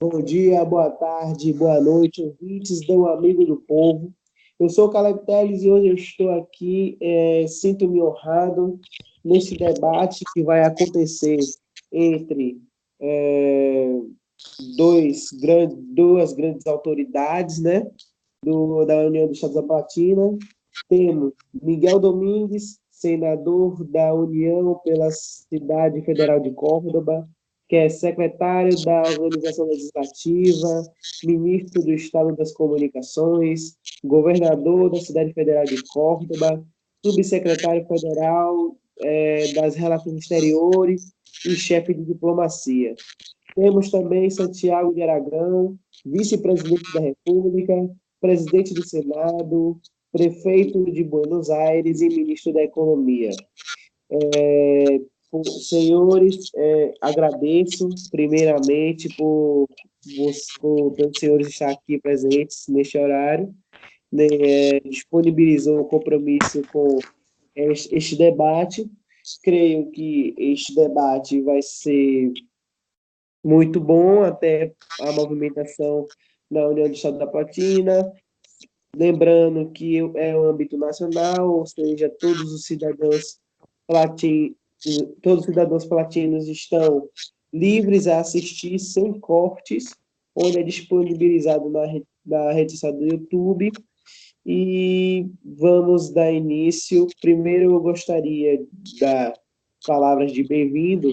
Bom dia, boa tarde, boa noite, ouvintes do Amigo do Povo. Eu sou o Caleb Telles e hoje eu estou aqui, sinto-me honrado nesse debate que vai acontecer entre é, duas grandes autoridades, né, da União dos Estados da Platina. Temos Miguel Domingues, senador da União pela Cidade Federal de Córdoba, que é secretário da Organização Legislativa, ministro do Estado das Comunicações, governador da Cidade Federal de Córdoba, subsecretário federal das Relações Exteriores e chefe de diplomacia. Temos também Santiago de Aragão, vice-presidente da República, presidente do Senado, prefeito de Buenos Aires e ministro da Economia. Senhores, agradeço primeiramente pelos senhores estar aqui presentes neste horário, né, disponibilizou o compromisso com este debate. Creio que este debate vai ser muito bom, até a movimentação na União do Estado da Platina, lembrando que é um âmbito nacional, ou seja, todos os cidadãos platinos estão livres a assistir sem cortes, onde é disponibilizado na rede social do YouTube. E vamos dar início. Primeiro, eu gostaria de dar palavras de bem-vindo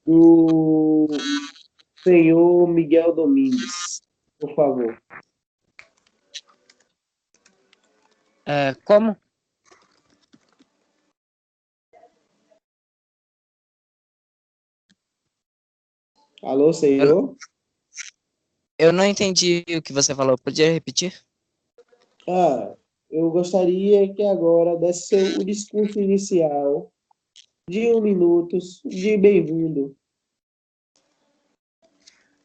do senhor Miguel Domingues, por favor. Como? Alô, senhor? Eu não entendi o que você falou. Podia repetir? Eu gostaria que agora desse o discurso inicial de 1 minuto de bem-vindo.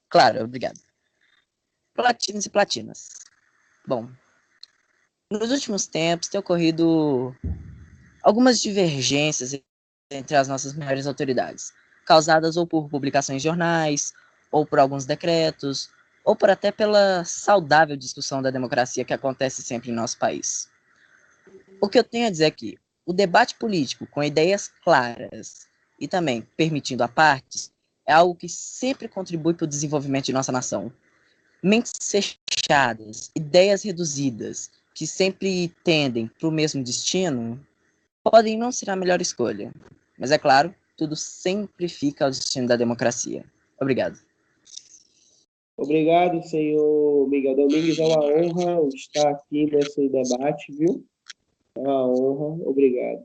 Claro, obrigado. Platinos e platinas. Bom, nos últimos tempos tem ocorrido algumas divergências entre as nossas maiores autoridades, causadas ou por publicações de jornais, ou por alguns decretos, ou por até pela saudável discussão da democracia que acontece sempre em nosso país. O que eu tenho a dizer aqui, o debate político com ideias claras e também permitindo a partes é algo que sempre contribui para o desenvolvimento de nossa nação. Mentes fechadas, ideias reduzidas, que sempre tendem para o mesmo destino, podem não ser a melhor escolha. Mas é claro, tudo sempre fica ao destino da democracia. Obrigado. Obrigado, senhor Miguel Domingues. É uma honra estar aqui nesse debate, viu? É uma honra. Obrigado.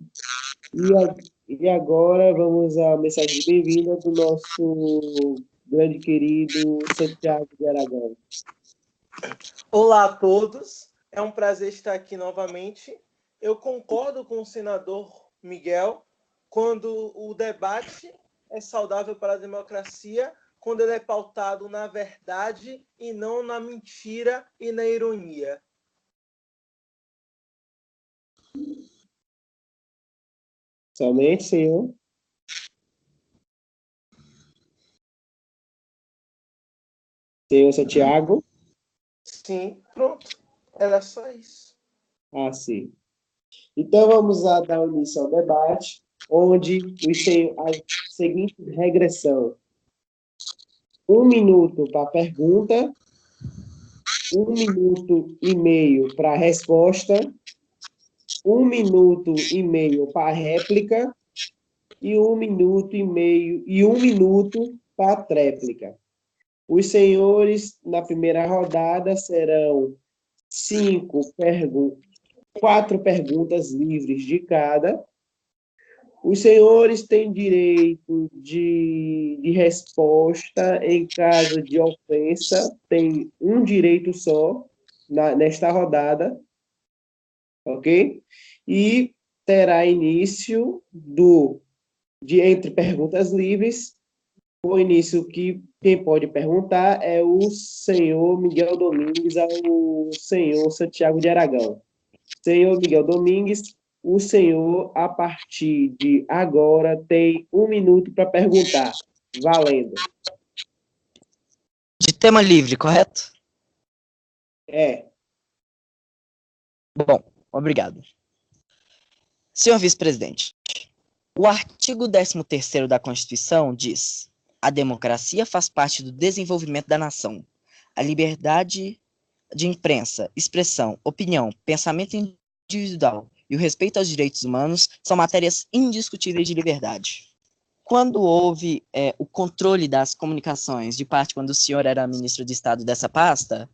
E agora vamos à mensagem de bem-vinda do nosso grande querido Santiago de Aragão. Olá a todos, é um prazer estar aqui novamente. Eu concordo com o senador Miguel quando o debate é saudável para a democracia, quando ele é pautado na verdade e não na mentira e na ironia. Somente, senhor? Senhor Santiago? Sim, pronto. Era só isso. Sim. Então, vamos dar início ao debate, onde a seguinte regressão. 1 minuto para a pergunta, 1 minuto e meio para a resposta, 1 minuto e meio para a réplica e 1 minuto e meio e 1 minuto para a tréplica. Os senhores, na primeira rodada, serão 4 perguntas livres de cada. Os senhores têm direito de resposta em caso de ofensa, tem um direito só nesta rodada, ok? E terá início entre perguntas livres. O início que quem pode perguntar é o senhor Miguel Domingues ao senhor Santiago de Aragão. Senhor Miguel Domingues, o senhor, a partir de agora, tem 1 minuto para perguntar. Valendo. De tema livre, correto? É. Bom, obrigado. Senhor vice-presidente, o artigo 13º da Constituição diz: a democracia faz parte do desenvolvimento da nação. A liberdade de imprensa, expressão, opinião, pensamento individual e o respeito aos direitos humanos são matérias indiscutíveis de liberdade. Quando houve o controle das comunicações de parte quando o senhor era ministro de Estado dessa pasta,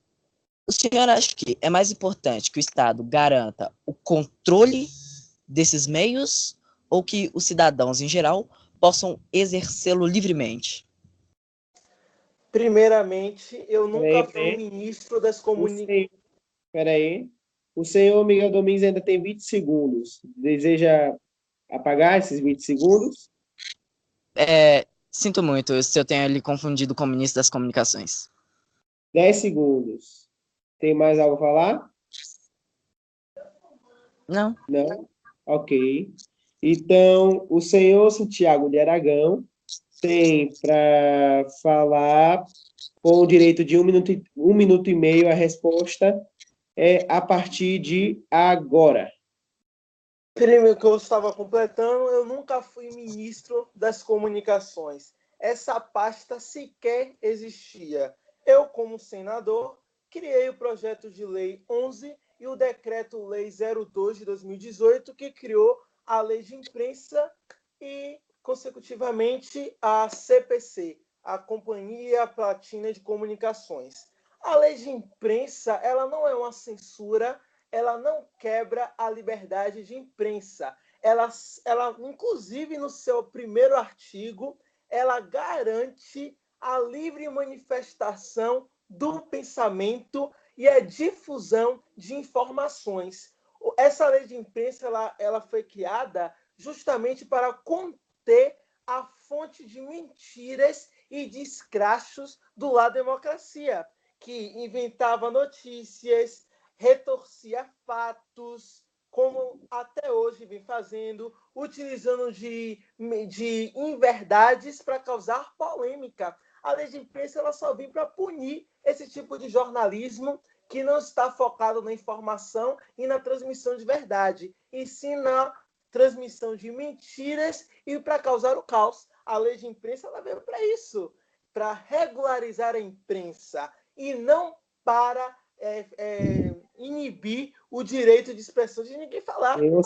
o senhor acha que é mais importante que o Estado garanta o controle desses meios ou que os cidadãos, em geral, possam exercê-lo livremente? Primeiramente, eu nunca fui Peraí. ministro das comunicações. Peraí. O senhor Miguel Domingues ainda tem 20 segundos. Deseja apagar esses 20 segundos? Sinto muito se eu tenho lhe confundido com o ministro das Comunicações. 10 segundos. Tem mais algo a falar? Não. Não? Ok. Então, o senhor Santiago de Aragão tem para falar com o direito de 1 minuto e meio. A resposta é a partir de agora. Primeiro que eu estava completando, eu nunca fui ministro das comunicações. Essa pasta sequer existia. Eu, como senador, criei o projeto de lei 11 e o decreto-lei 02 de 2018, que criou a lei de imprensa e, consecutivamente, a CPC, a Companhia Platina de Comunicações. A lei de imprensa, ela não é uma censura, ela não quebra a liberdade de imprensa. Ela, inclusive, no seu primeiro artigo, ela garante a livre manifestação do pensamento e a difusão de informações. Essa lei de imprensa ela foi criada justamente para conter a fonte de mentiras e de escrachos do lado da democracia, que inventava notícias, retorcia fatos, como até hoje vem fazendo, utilizando de inverdades para causar polêmica. A lei de imprensa ela só vem para punir esse tipo de jornalismo que não está focado na informação e na transmissão de verdade, e sim na transmissão de mentiras e para causar o caos. A lei de imprensa ela veio para isso, para regularizar a imprensa e não para inibir o direito de expressão de ninguém falar. Eu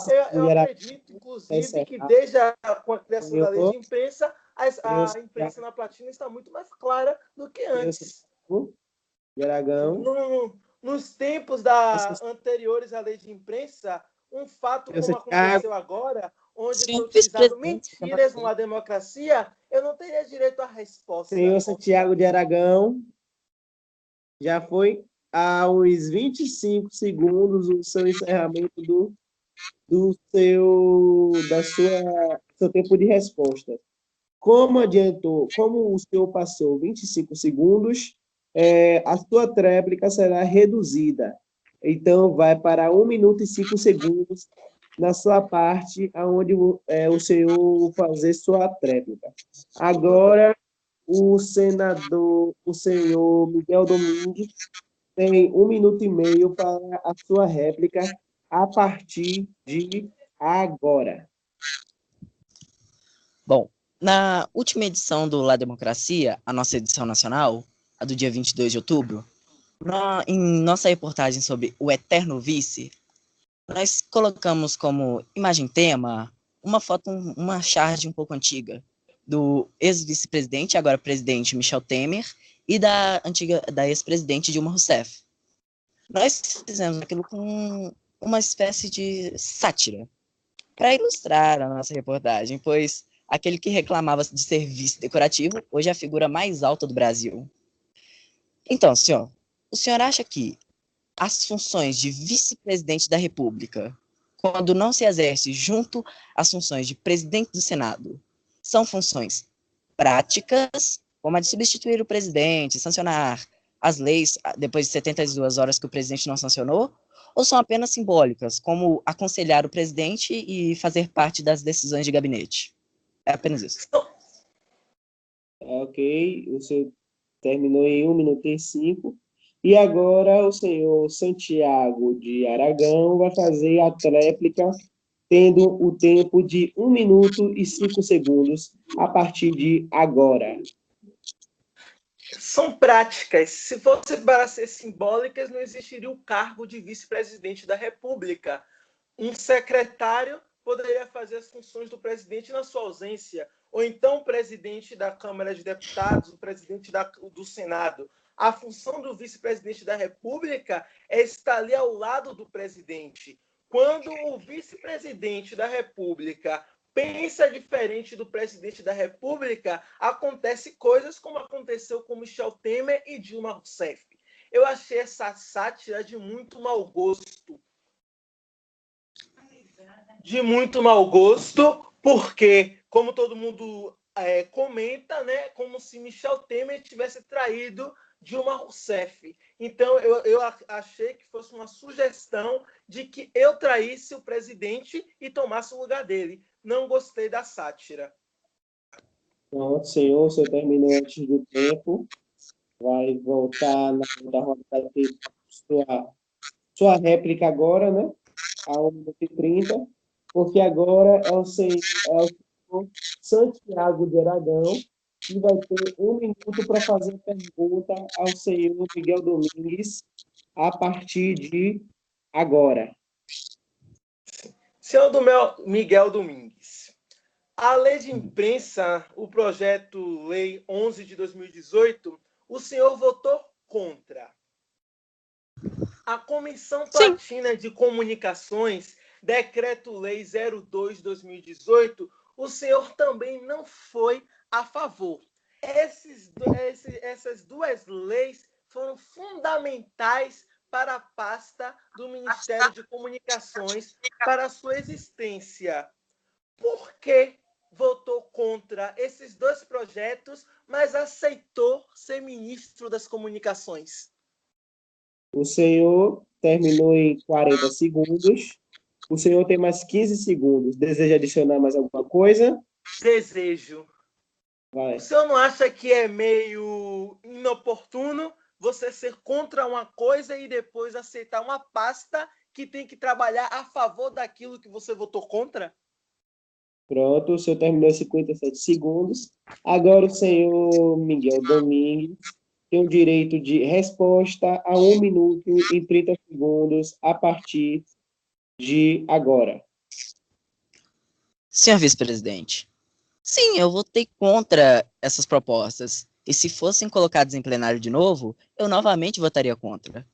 acredito, inclusive, que desde a criação da lei de imprensa, a imprensa na Platina está muito mais clara do que antes. De Aragão. Nos tempos anteriores à lei de imprensa, um fato como aconteceu agora, onde foi utilizado mentiras numa democracia, eu não teria direito à resposta. Senhor Santiago de Aragão, já foi aos 25 segundos o seu encerramento do seu tempo de resposta. Como o senhor passou 25 segundos, a sua tréplica será reduzida. Então, vai para 1 minuto e 5 segundos na sua parte, onde o senhor fazer sua tréplica. Agora, o senhor Miguel Domingues tem 1 minuto e meio para a sua réplica a partir de agora. Bom, na última edição do La Democracia, a nossa edição nacional, a do dia 22 de outubro, em nossa reportagem sobre o eterno vice, nós colocamos como imagem-tema uma foto, uma charge um pouco antiga, do ex-vice-presidente, agora presidente Michel Temer, e da ex-presidente Dilma Rousseff. Nós fizemos aquilo com uma espécie de sátira, para ilustrar a nossa reportagem, pois aquele que reclamava de ser vice decorativo, hoje é a figura mais alta do Brasil. Então, senhor, o senhor acha que as funções de vice-presidente da República, quando não se exerce junto às funções de presidente do Senado, são funções práticas, como a de substituir o presidente, sancionar as leis depois de 72 horas que o presidente não sancionou, ou são apenas simbólicas, como aconselhar o presidente e fazer parte das decisões de gabinete? É apenas isso. Ok, o senhor terminou em 1 minuto e 5. E agora o senhor Santiago de Aragão vai fazer a tréplica, tendo o tempo de 1 minuto e 5 segundos a partir de agora. São práticas. Se fosse para ser simbólicas, não existiria o cargo de vice-presidente da República. Um secretário poderia fazer as funções do presidente na sua ausência, ou então o presidente da Câmara de Deputados, o presidente do Senado. A função do vice-presidente da República é estar ali ao lado do presidente. Quando o vice-presidente da República pensa diferente do presidente da República, acontece coisas como aconteceu com Michel Temer e Dilma Rousseff. Eu achei essa sátira de muito mau gosto. Porque, como todo mundo comenta, né, como se Michel Temer tivesse traído Dilma Rousseff. Então, eu achei que fosse uma sugestão de que eu traísse o presidente e tomasse o lugar dele. Não gostei da sátira. Pronto, senhor, o senhor terminou antes do tempo. Vai voltar na outra roda, vai ter sua réplica agora, né? A 1 minuto e 30, porque agora é o senhor Santiago de Aragão, que vai ter 1 minuto para fazer pergunta ao senhor Miguel Domingues a partir de agora. Senhor Miguel Domingues, a lei de imprensa, o projeto Lei 11 de 2018, o senhor votou contra. A Comissão Platina de Comunicações, Decreto-Lei 02/2018, o senhor também não foi a favor. Essas duas leis foram fundamentais para a pasta do Ministério de Comunicações, para a sua existência. Por que votou contra esses dois projetos, mas aceitou ser ministro das Comunicações? O senhor terminou em 40 segundos. O senhor tem mais 15 segundos. Deseja adicionar mais alguma coisa? Desejo. Vai. O senhor não acha que é meio inoportuno você ser contra uma coisa e depois aceitar uma pasta que tem que trabalhar a favor daquilo que você votou contra? Pronto, o senhor terminou em 57 segundos. Agora o senhor Miguel Domingues tem o direito de resposta a 1 minuto e 30 segundos a partir de agora. Senhor vice-presidente, sim, eu votei contra essas propostas. E se fossem colocadas em plenário de novo, eu novamente votaria contra.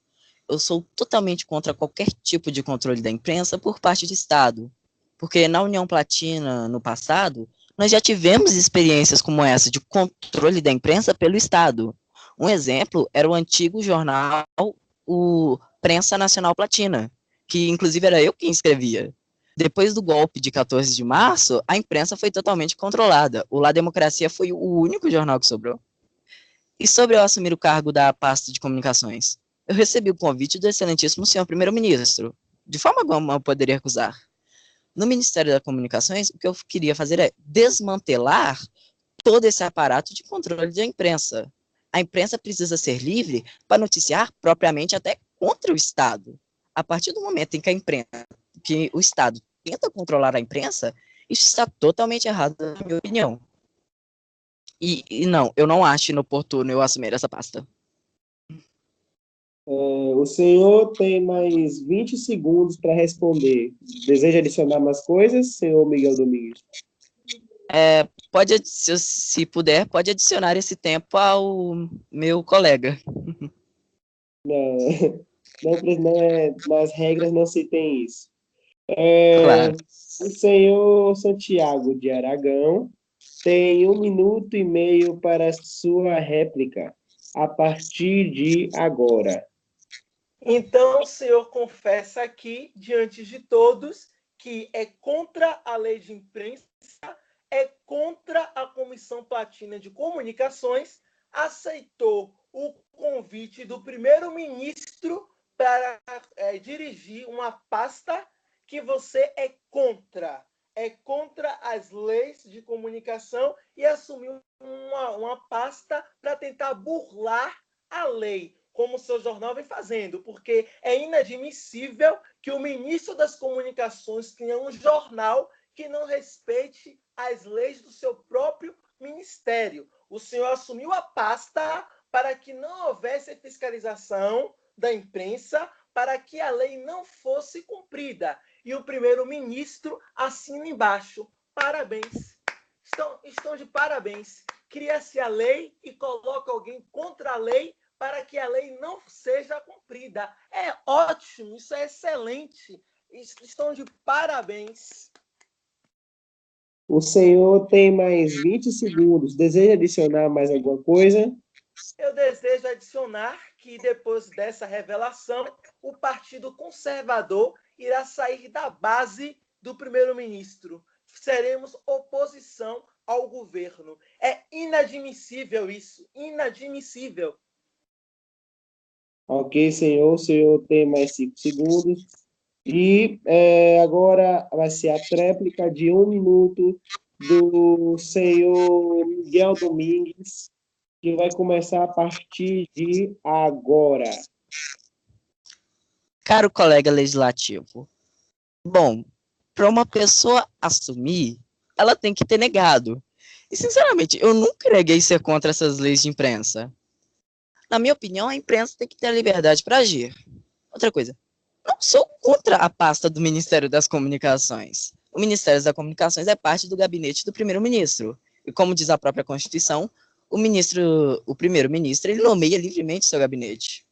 Eu sou totalmente contra qualquer tipo de controle da imprensa por parte do Estado. Porque na União Platina, no passado, nós já tivemos experiências como essa de controle da imprensa pelo Estado. Um exemplo era o antigo jornal, o Prensa Nacional Platina, que inclusive era eu quem escrevia. Depois do golpe de 14 de março, a imprensa foi totalmente controlada. O La Democracia foi o único jornal que sobrou. E sobre eu assumir o cargo da pasta de comunicações? Eu recebi o convite do excelentíssimo senhor primeiro-ministro. De forma alguma eu poderia recusar. No Ministério das Comunicações, o que eu queria fazer é desmantelar todo esse aparato de controle da imprensa. A imprensa precisa ser livre para noticiar propriamente até contra o Estado. A partir do momento em que o Estado tenta controlar a imprensa, isso está totalmente errado, na minha opinião. E não, eu não acho inoportuno eu assumir essa pasta. O senhor tem mais 20 segundos para responder. Deseja adicionar mais coisas, senhor Miguel Domingues? Se puder, pode adicionar esse tempo ao meu colega. Não, nas regras não se tem isso. Claro. O senhor Santiago de Aragão tem 1 minuto e meio para sua réplica, a partir de agora. Então, o senhor confessa aqui, diante de todos, que é contra a lei de imprensa, é contra a Comissão Platina de Comunicações, aceitou o convite do primeiro-ministro para dirigir uma pasta que você é contra. contra as leis de comunicação e assumiu uma pasta para tentar burlar a lei, como o seu jornal vem fazendo, porque é inadmissível que o ministro das Comunicações tenha um jornal que não respeite as leis do seu próprio ministério. O senhor assumiu a pasta para que não houvesse fiscalização da imprensa, para que a lei não fosse cumprida. E o primeiro-ministro assina embaixo. Parabéns. Estão de parabéns. Cria-se a lei e coloca alguém contra a lei para que a lei não seja cumprida. É ótimo, isso é excelente. Estão de parabéns. O senhor tem mais 20 segundos. Deseja adicionar mais alguma coisa? Eu desejo adicionar que, depois dessa revelação, o Partido Conservador irá sair da base do primeiro-ministro. Seremos oposição ao governo. É inadmissível isso, inadmissível. Ok, senhor. O senhor tem mais 5 segundos. E agora vai ser a tréplica de 1 minuto do senhor Miguel Domingues, que vai começar a partir de agora. Caro colega legislativo, bom, para uma pessoa assumir, ela tem que ter negado. E, sinceramente, eu nunca neguei ser contra essas leis de imprensa. Na minha opinião, a imprensa tem que ter a liberdade para agir. Outra coisa, não sou contra a pasta do Ministério das Comunicações. O Ministério das Comunicações é parte do gabinete do primeiro-ministro. E como diz a própria Constituição, o primeiro-ministro, ele nomeia livremente seu gabinete.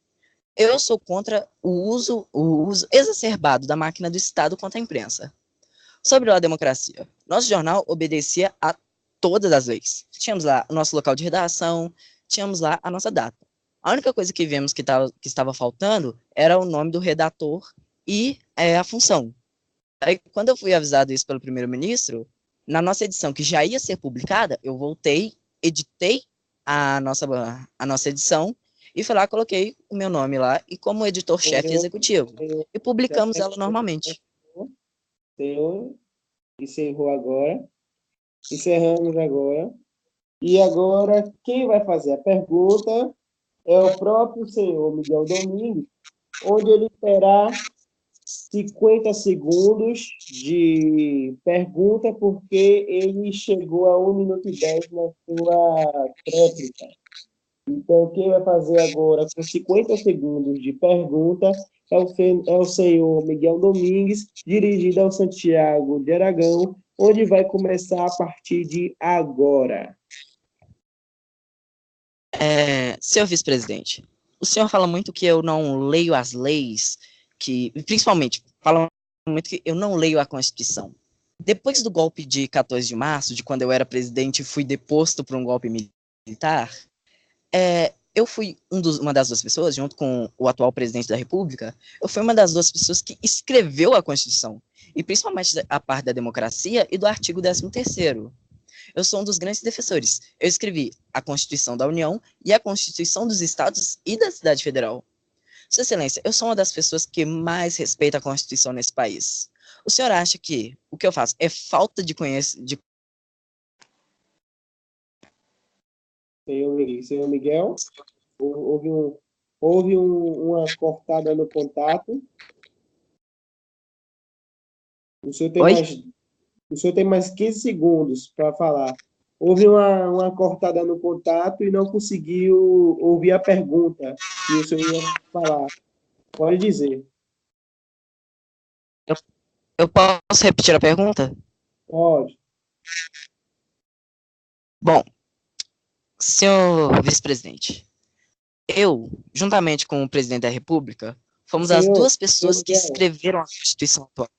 Eu sou contra o uso exacerbado da máquina do Estado contra a imprensa. Sobre a democracia, nosso jornal obedecia a todas as leis. Tínhamos lá o nosso local de redação, tínhamos lá a nossa data. A única coisa que vemos que estava faltando era o nome do redator e a função. Aí, quando eu fui avisado isso pelo primeiro-ministro, na nossa edição, que já ia ser publicada, eu voltei, editei a nossa edição, e fui lá, coloquei o meu nome lá, e como editor-chefe executivo. E publicamos ela normalmente. Senhor, encerrou agora. Encerramos agora. E agora, quem vai fazer a pergunta é o próprio senhor Miguel Domingues, onde ele terá 50 segundos de pergunta, porque ele chegou a 1 minuto e 10 na sua tréplica. Então, quem vai fazer agora com 50 segundos de pergunta é o senhor Miguel Domingues, dirigido ao Santiago de Aragão, onde vai começar a partir de agora. Senhor vice-presidente, o senhor fala muito que eu não leio as leis, principalmente, fala muito que eu não leio a Constituição. Depois do golpe de 14 de março, de quando eu era presidente e fui deposto por um golpe militar, eu fui uma das duas pessoas, junto com o atual presidente da República, eu fui uma das duas pessoas que escreveu a Constituição, e principalmente a parte da democracia e do artigo 13º. Eu sou um dos grandes defensores. Eu escrevi a Constituição da União e a Constituição dos Estados e da Cidade Federal. Sua Excelência, eu sou uma das pessoas que mais respeita a Constituição nesse país. O senhor acha que o que eu faço é falta de conhecimento? Senhor Miguel, houve uma cortada no contato. O senhor tem mais 15 segundos para falar. Houve uma cortada no contato e não conseguiu ouvir a pergunta que o senhor ia falar. Pode dizer. Eu posso repetir a pergunta? Pode. Bom, senhor vice-presidente, eu, juntamente com o presidente da República, fomos as duas pessoas que escreveram a Constituição atual.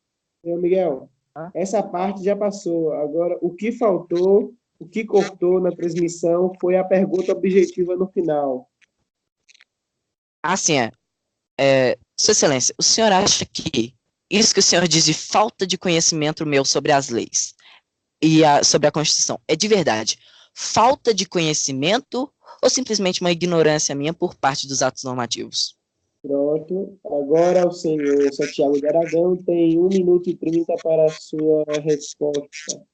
Senhor Miguel, essa parte já passou. Agora, o que faltou, o que cortou na transmissão foi a pergunta objetiva no final. Assim, Sua Excelência, o senhor acha que isso que o senhor diz de falta de conhecimento meu sobre as leis e sobre a Constituição é de verdade falta de conhecimento ou simplesmente uma ignorância minha por parte dos atos normativos? Pronto. Agora o senhor Santiago de Aragão tem 1 minuto e 30 para a sua resposta.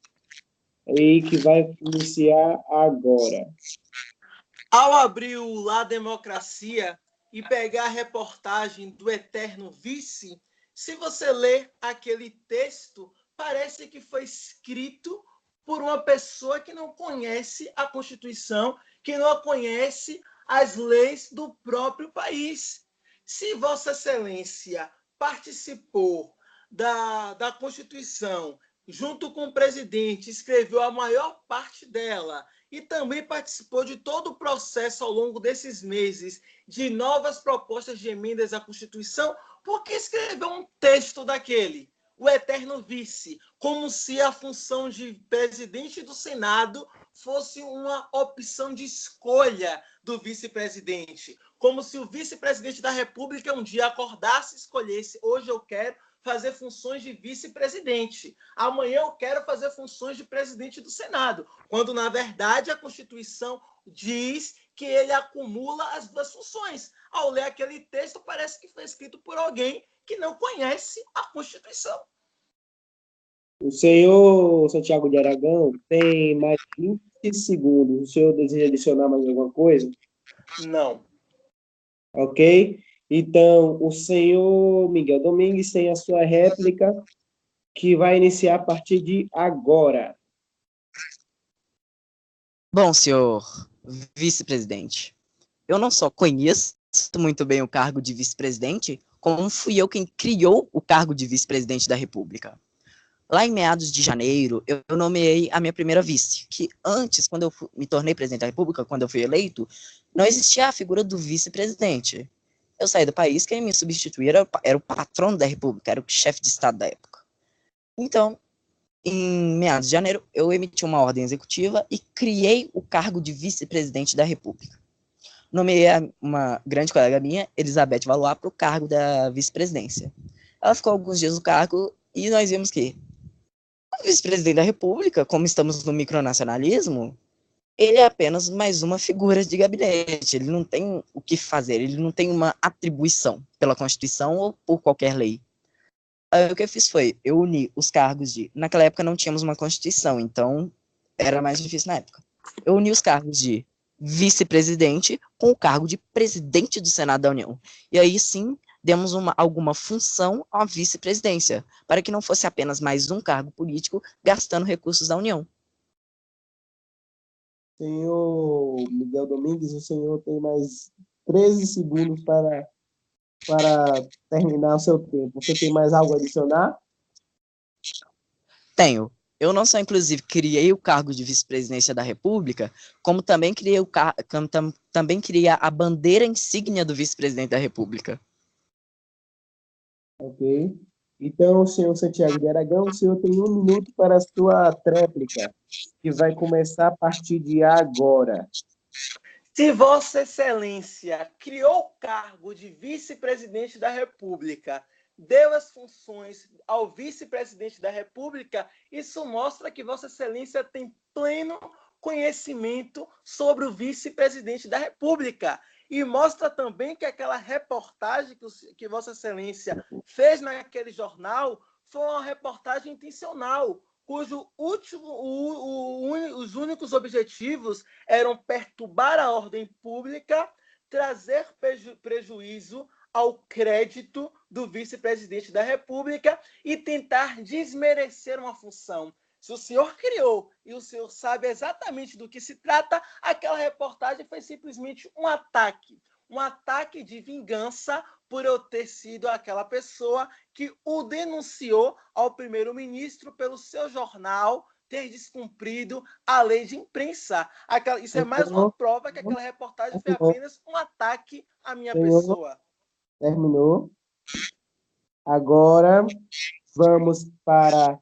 E que vai iniciar agora. Ao abrir o La Democracia e pegar a reportagem do Eterno Vice, se você ler aquele texto, parece que foi escrito por uma pessoa que não conhece a Constituição, que não conhece as leis do próprio país. Se Vossa Excelência participou da Constituição, junto com o presidente, escreveu a maior parte dela, e também participou de todo o processo ao longo desses meses de novas propostas de emendas à Constituição, porque escreveu um texto daquele, o Eterno Vice, como se a função de presidente do Senado fosse uma opção de escolha do vice-presidente, como se o vice-presidente da República um dia acordasse e escolhesse: hoje eu quero fazer funções de vice-presidente, amanhã eu quero fazer funções de presidente do Senado, quando, na verdade, a Constituição diz que ele acumula as duas funções. Ao ler aquele texto, parece que foi escrito por alguém que não conhece a Constituição. O senhor Santiago de Aragão tem mais 20 segundos. O senhor deseja adicionar mais alguma coisa? Não. Ok? Então, o senhor Miguel Domingues tem a sua réplica, que vai iniciar a partir de agora. Bom, senhor vice-presidente, eu não só conheço muito bem o cargo de vice-presidente, como fui eu quem criou o cargo de vice-presidente da República. Lá em meados de janeiro, eu nomeei a minha primeira vice, que antes, quando eu me tornei presidente da República, quando eu fui eleito, não existia a figura do vice-presidente. Eu saí do país, quem me substituía era o patrono da República, era o chefe de Estado da época. Então, em meados de janeiro, eu emiti uma ordem executiva e criei o cargo de vice-presidente da República. Nomeei uma grande colega minha, Elizabeth Valois, para o cargo da vice-presidência. Ela ficou alguns dias no cargo e nós vimos que o vice-presidente da República, como estamos no micronacionalismo, ele é apenas mais uma figura de gabinete, ele não tem o que fazer, ele não tem uma atribuição pela Constituição ou por qualquer lei. Aí o que eu fiz foi, eu uni os cargos de... Naquela época não tínhamos uma Constituição, então era mais difícil na época. Eu uni os cargos de vice-presidente com o cargo de presidente do Senado da União. E aí sim, demos alguma função à vice-presidência, para que não fosse apenas mais um cargo político gastando recursos da União. Senhor Miguel Domingues, o senhor tem mais 13 segundos para terminar o seu tempo. Você tem mais algo a adicionar? Tenho. Eu não só, inclusive, criei o cargo de vice-presidência da República, como também criei, também criei a bandeira insígnia do vice-presidente da República. Ok. Então, senhor Santiago de Aragão, o senhor tem 1 minuto para a sua tréplica, que vai começar a partir de agora. Se Vossa Excelência criou o cargo de vice-presidente da República, deu as funções ao vice-presidente da República, isso mostra que Vossa Excelência tem pleno conhecimento sobre o vice-presidente da República. E mostra também que aquela reportagem que Vossa Excelência fez naquele jornal foi uma reportagem intencional, cujo os únicos objetivos eram perturbar a ordem pública, trazer prejuízo ao crédito do vice-presidente da República e tentar desmerecer uma função. Se o senhor criou e o senhor sabe exatamente do que se trata, aquela reportagem foi simplesmente um ataque de vingança por eu ter sido aquela pessoa que o denunciou ao primeiro-ministro pelo seu jornal ter descumprido a lei de imprensa. Isso é mais uma prova que aquela reportagem foi apenas um ataque à minha pessoa. Terminou. Agora, vamos para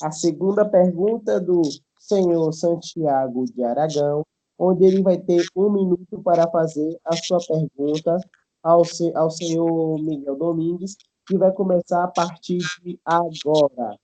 a segunda pergunta do senhor Santiago de Aragão, onde ele vai ter 1 minuto para fazer a sua pergunta ao senhor Miguel Domingues, que vai começar a partir de agora.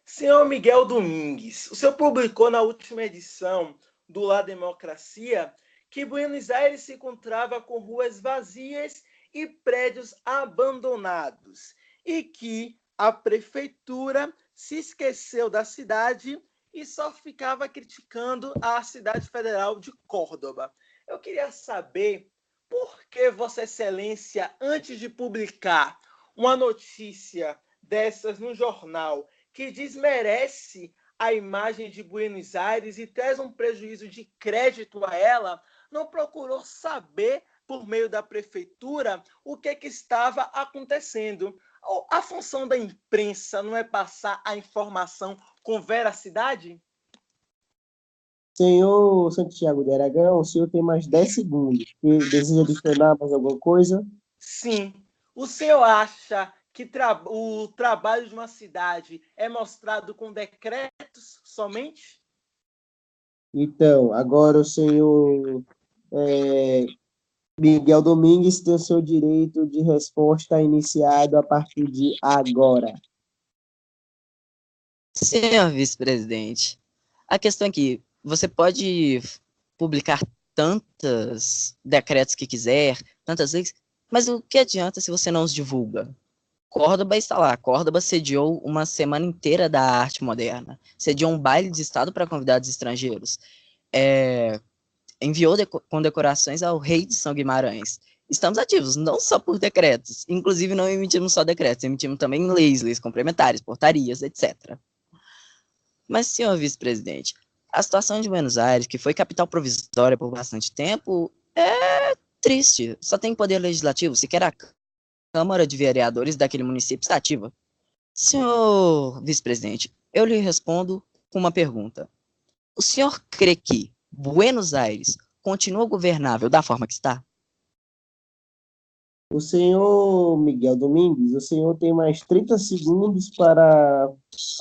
Senhor Miguel Domingues, o senhor publicou na última edição do La Democracia que Buenos Aires se encontrava com ruas vazias e prédios abandonados, e que a prefeitura se esqueceu da cidade e só ficava criticando a cidade federal de Córdoba. Eu queria saber por que Vossa Excelência, antes de publicar uma notícia dessas no jornal que desmerece a imagem de Buenos Aires e traz um prejuízo de crédito a ela, não procurou saber, por meio da prefeitura, o que estava acontecendo. A função da imprensa não é passar a informação com veracidade? Senhor Santiago de Aragão, o senhor tem mais 10 segundos. Deseja adicionar mais alguma coisa? Sim. O senhor acha que o trabalho de uma cidade é mostrado com decretos somente? Então, agora o senhor Miguel Domingues tem o seu direito de resposta iniciado a partir de agora. Senhor vice-presidente, a questão é que você pode publicar tantos decretos que quiser, tantas leis, mas o que adianta se você não os divulga? Córdoba está lá. Córdoba sediou uma semana inteira da arte moderna. Sediou um baile de estado para convidados estrangeiros. Enviou condecorações ao rei de São Guimarães. Estamos ativos, não só por decretos. Inclusive, não emitimos só decretos, emitimos também leis complementares, portarias, etc. Mas, senhor vice-presidente, a situação de Buenos Aires, que foi capital provisória por bastante tempo, é triste. Só tem poder legislativo, sequer a Câmara de Vereadores daquele município está ativa. Senhor vice-presidente, eu lhe respondo com uma pergunta. O senhor crê que Buenos Aires continua governável da forma que está? O senhor Miguel Domingues, o senhor tem mais 30 segundos para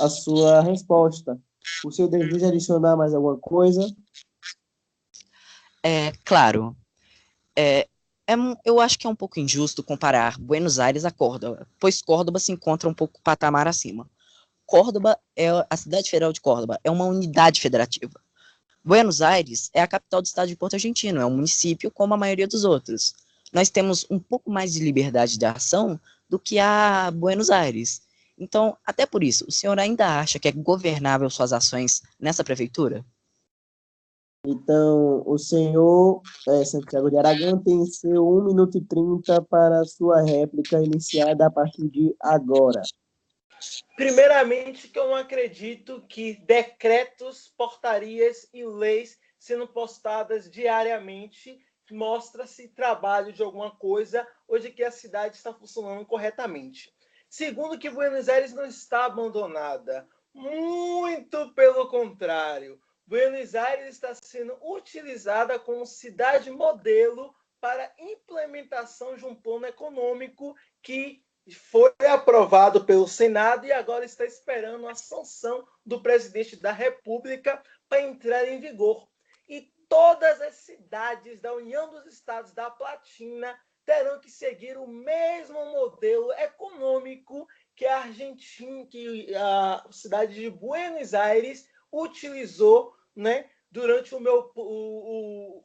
a sua resposta. O senhor deseja adicionar mais alguma coisa? Claro. É, eu acho que é um pouco injusto comparar Buenos Aires a Córdoba, pois Córdoba se encontra um pouco patamar acima. Córdoba a cidade federal de Córdoba é uma unidade federativa. Buenos Aires é a capital do estado de Porto Argentino, é um município como a maioria dos outros. Nós temos um pouco mais de liberdade de ação do que a Buenos Aires. Então, até por isso, o senhor ainda acha que é governável suas ações nessa prefeitura? Então, o senhor Santiago de Aragão tem seu 1 minuto e 30 para a sua réplica iniciada a partir de agora. Primeiramente, que eu não acredito que decretos, portarias e leis sendo postadas diariamente mostra-se trabalho de alguma coisa ou de que a cidade está funcionando corretamente. Segundo, que Buenos Aires não está abandonada. Muito pelo contrário. Buenos Aires está sendo utilizada como cidade modelo para implementação de um plano econômico que foi aprovado pelo Senado e agora está esperando a sanção do presidente da República para entrar em vigor. E todas as cidades da União dos Estados da Platina terão que seguir o mesmo modelo econômico que a Argentina, que a cidade de Buenos Aires utilizou, né, durante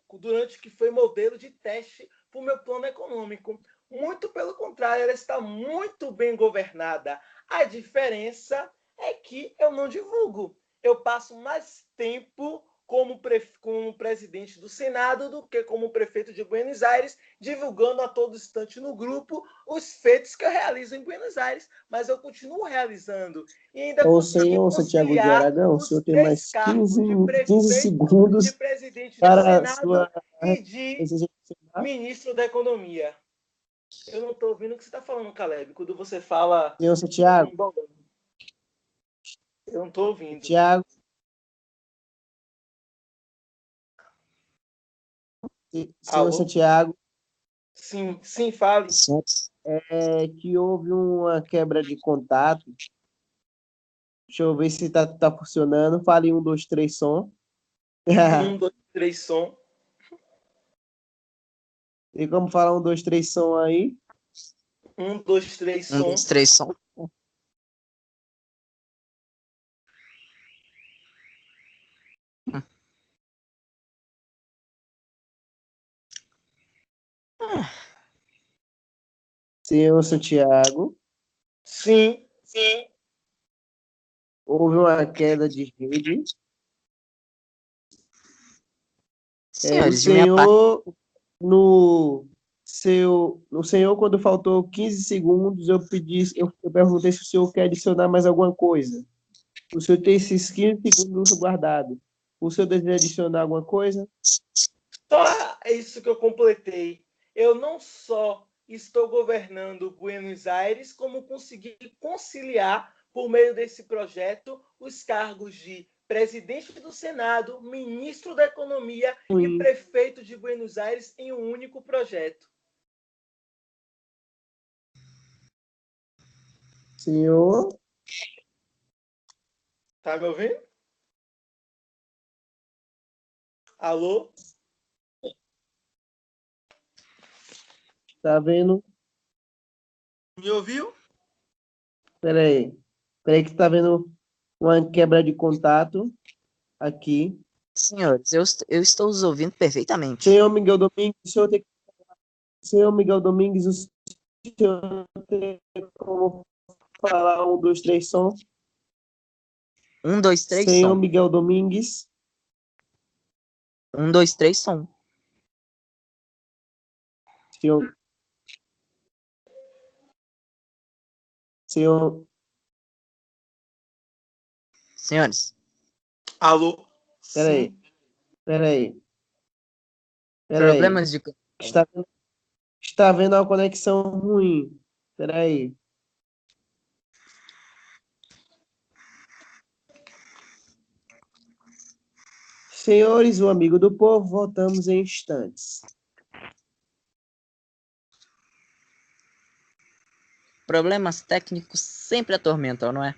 durante que foi modelo de teste para o meu plano econômico. Muito pelo contrário, ela está muito bem governada. A diferença é que eu não divulgo. Eu passo mais tempo como presidente do Senado do que como prefeito de Buenos Aires, divulgando a todo instante no grupo os feitos que eu realizo em Buenos Aires, mas eu continuo realizando. E ainda O consegui senhor Santiago de conciliar Aragão, o os senhor tem três mais cargos 15, de 15 prefeito, de segundos presidente do para a Senado sua e de deseja adicionar? ministro da Economia. Eu não estou ouvindo o que você está falando, Caleb. Quando você fala, Senhor Santiago, eu não estou ouvindo. Santiago, senhor Alô? Santiago, Sim, sim, fale. que houve uma quebra de contato. Deixa eu ver se tá funcionando. Fale 1, 2, 3, som. 1, 2, 3, som. Tem como falar 1, 2, 3, som aí? 1, 2, 3, Um, som. dois, três, som. Senhor Santiago, Sim. houve uma queda de rede. O Senhores, de minha parte, senhor, no senhor, quando faltou 15 segundos, eu perguntei se o senhor quer adicionar mais alguma coisa. O senhor tem esses 15 segundos guardados. O senhor deseja adicionar alguma coisa? Só isso que eu completei. Eu não só estou governando Buenos Aires, como consegui conciliar, por meio desse projeto, os cargos de presidente do Senado, ministro da Economia e Sim. prefeito de Buenos Aires em um único projeto. Senhor, Tá me ouvindo? Alô? tá vendo? Me ouviu? Peraí que tá vendo uma quebra de contato aqui. senhores, eu estou os ouvindo perfeitamente. Senhor Miguel Domingues, Senhor Miguel Domingues, o senhor tem como falar 1, 2, 3 som? 1, 2, 3, Senhor som. Miguel Domingues, 1, 2, 3, som. senhor, senhor, Senhores, Alô? peraí, Sim. peraí. problemas de... Está, está vendo uma conexão ruim. Peraí. Senhores, o amigo do povo, voltamos em instantes. Problemas técnicos sempre atormentam, não é?